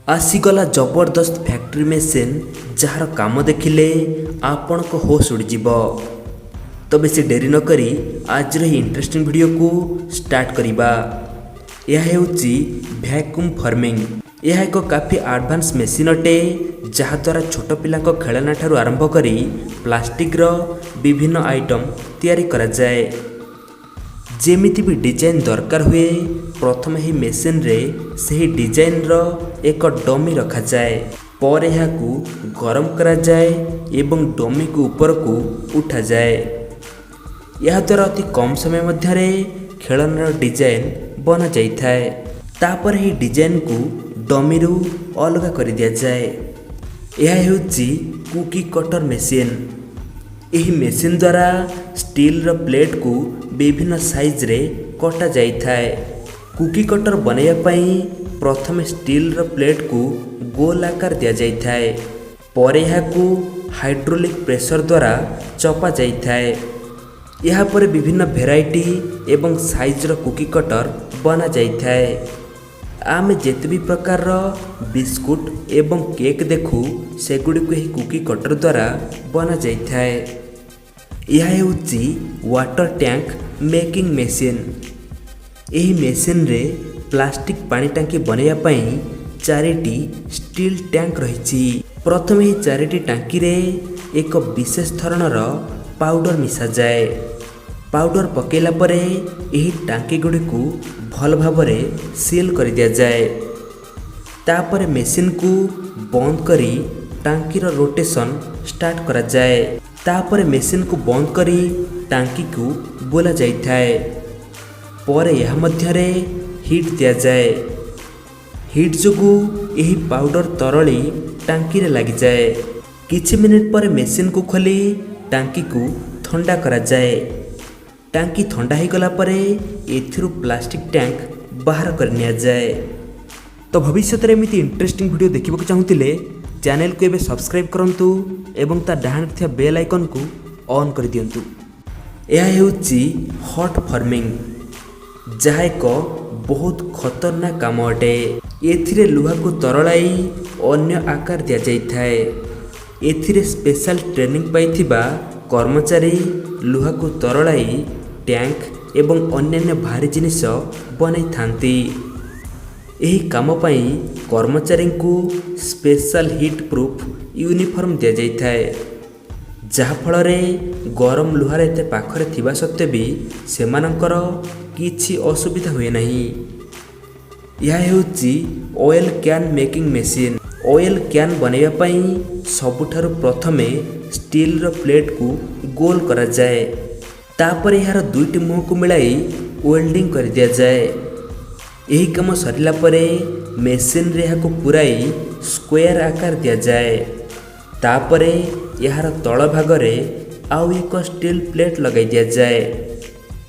आसीगला जबरदस्त factory machine jar काम देखिले आपण को होश उड़ीज। तो बेसी डेरी न करी आज इंटरेस्टिंग वीडियो को स्टार्ट करिबा। यह हेउची वैक्यूम फार्मिंग। यह एक काफी एडवांस मेसीन अटे जहाद्वारा छोट पिला खेलना ठारू आरंभ करी प्लास्टिक रो विभिन्न आइटम तैयारी करा जाए। जेमिति भी डिजाइन दरकार हुए प्रथम ही मेसीन रे सही डिजाइन रो एक डमी रखा जाए, पर यहाकू गरम करा जाए एवं डमी को ऊपर को उठा जाए। यह द्वारा अति कम समय मध्य खेलनार डिजाइन बना जाए। तापर ही डिजाइन को डमी रु अलग कर दिया जाए। यह हेउची कुकी कटर मेसीन। यही मेसीन द्वारा स्टील रो प्लेट को विभिन्न साइज रे कटा जाए। कुकी कटर बनैया पई प्रथम स्टील रो प्लेट को गोल आकार दिया जाए, पर यहाकू हाइड्रोलिक प्रेशर द्वारा चपा जाए। यहाँ पर विभिन्न भेराइटी एवं साइज रो कुकी कटर बना जाए। आमे जेते भी प्रकार रो बिस्कुट एवं केक देखू सेगुड़ी को ही कुकी कटर द्वारा बना जाए। यह हेउची वाटर टैंक मेकिंग मेसीन। यही मेसीन रे प्लास्टिक पानी टांकी बनैया पई 4टी स्टील टैंक रही। प्रथम ही 4टी टांकी रे एक विशेष धरणर पाउडर मिसा जाए। पाउडर पकेला परे यही टांकी गुड़ी को भल भावरे सील कर दिया जाए। तापर मेसीन को बंद करी टांकी रो रोटेशन स्टार्ट करा जाए। तापर मेसीन को बंद करी टांकी को बोला जाए। पर यह मध्यरे हीट दिया जाए। हीट जोगु यही पाउडर तरली टांकी रे लगी जाए। किछि मिनिट पर मेसीन को खोली टांकी को ठंडा करा जाए। टांकी ठंडा हो गला परे एथिरु प्लास्टिक टैंक बाहर कर निया जाए। तो भविष्य में एमती इंटरेस्टिंग वीडियो देखा चाहूले चैनल को एबे सब्सक्राइब करंतु एवं ता डाहाण थिया बेल आइकन को ऑन कर दियंतु। यह हेउची हॉट फार्मिंग, जहा एक बहुत खतरनाक काम अटे। एथिरे लुहा को तरलाई अन्य आकार दिया जाए। एथिरे स्पेशल ट्रेनिंग पाइथिबा कर्मचारी लुहा को तरलाई टैंक एवं अन्यान्य भारी जिनिस बनै थांती। यही काम पाई कर्मचारी को स्पेशल हीट प्रूफ यूनिफॉर्म दिया जाए, जहा फल गरम लुहार एते पाखरे थिबा सत्वे भी सेमानंकर किछि असुविधा हुए नहीं। यह हेउची oil can making machine. Oil can बनैया पई सबुठारु प्रथमे स्टील रो प्लेट को गोल करा जाए। तापर यार दुईटी मुह को मिलाई वेल्डिंग कर दिया जाए। यही काम सरिला परे मेसीन रे को पुराई स्क्वायर आकार दिया जाए। तापरे यार तळ भाग रे आउ एक स्टील प्लेट लगाई दिया जाए।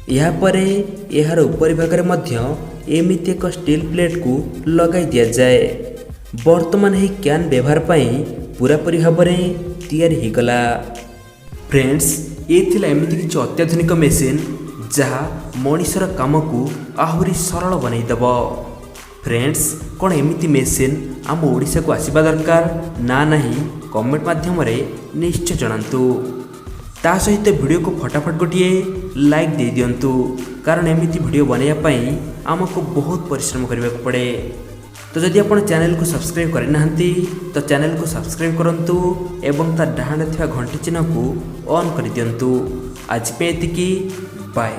यहाँ परे यार ऊपरी भाग रे मध्य एमिति एक स्टील प्लेट को लगाई दिया जाए। वर्तमान ही कैन व्यवहार पाई पूरापूरी भाव में तैयारी हो गला। फ्रेंड्स, ये थिला एमिति किछि अत्याधुनिक मेसीन जहा मनीषर काम को आहुरी सरल बनई देब। फ्रेंड्स, कौन एमिति मेसीन आम ओडिशा को आसीबा दरकार ना नहीं कमेंट माध्यम रे निश्चय जणांतु। ता सहित वीडियो को फटाफट गोटे लाइक दे दियंतु, कारण एमिति वीडियो बनैया पई आमको बहुत परिश्रम करने को पड़े। तो जदि आपण चैनल को सब्सक्राइब करि नाहंती तो चैनल को सब्सक्राइब करंतु एवं ता डाहाण थिया घंटी चिन्ह को ऑन कर दियंतु। आज पे एतिकी, बाय।